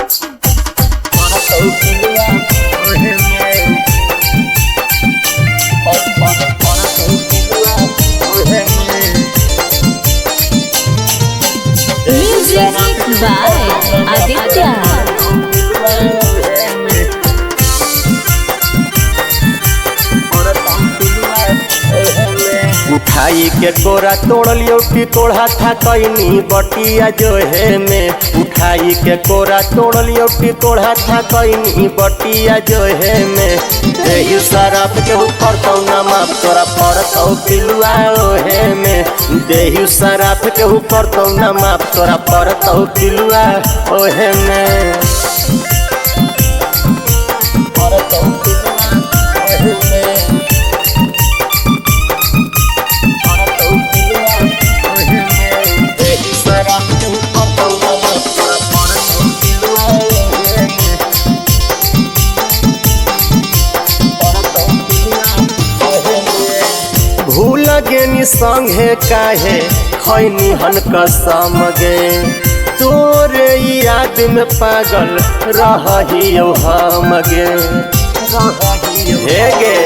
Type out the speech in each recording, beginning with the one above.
Music by Aditya. उठाई के कोरा तोड़ लियो कि तोड़ा था कैनी बटिया जो है में। उठाई के कोरा तोड़ लियो कि तोड़ा था कैनी बटिया जो है में। देही शराब के ऊपर तो ना माफ तोरा पड़तौ पिलुआ ओहे में। देही शराब के ऊपर तो ना माफ तोरा पड़तौ पिलुआ ओहे में। भूल गेनी संगे काहे खैनी हन कसम गे। तोरे याद में पागल रहियो हम गे। हे गे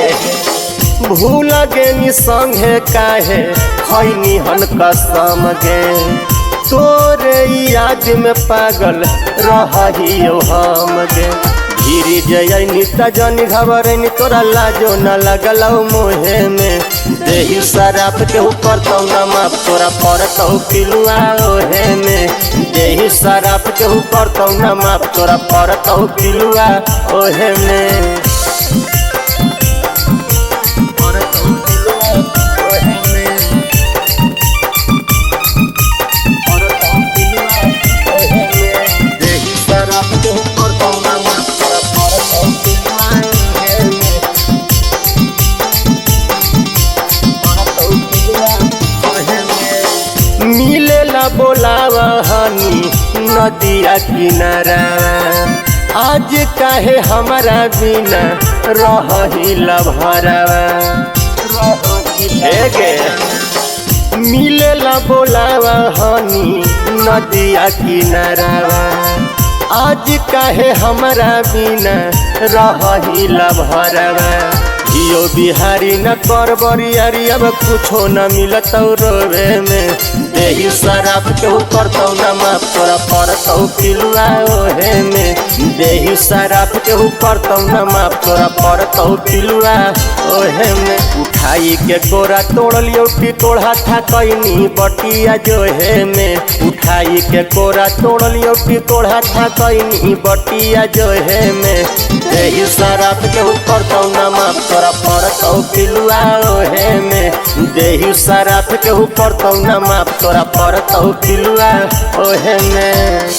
भूल गेनी संगे काहे खैनी हन कसम गे। तोरे याद में पागल रहियो हम गे। गिरी जयनी तजनी घबरनी तोरा लाजो न लगलौ मोहे में। देही शराब के ऊपर तो न माफ तोरा पड़तौ पिलुआ ओहे में। देही शराब के ऊपर तो न माफ तोरा पड़तौ पिलुआ ओहे में। मिलेला बोलावा हनी नदिया किनारा। आज काहे हमारा बिना रहिला भरावा। मिलेला बोलावा हनी नदिया किनारा। आज काहे हमारा बिना रहिला भरावा। जियो बिहारी न कर बरियारी अब कुछो न मिलतौ रोवे में। देही शराब के ऊपर तो न माफ तोरा पड़तौ पिलुआ ओहे में। देही शराब के ऊपर तो न माफ तोरा पड़तौ पिलुआ ओहे में। उठाई के कोरा तोड़ लियो कि तोड़ा था कैनी बटिया जो है में। उठाई के कोरा तोड़ लियो कि तोड़ा था कैनी बटिया जो है में। देही शराब के ऊपर तो न माफ तोरा पड़तौ पिलुआ ओहे में। देही शराब के ऊपर तो न माफ तोरा पड़तौ पिलुआ ओहे में।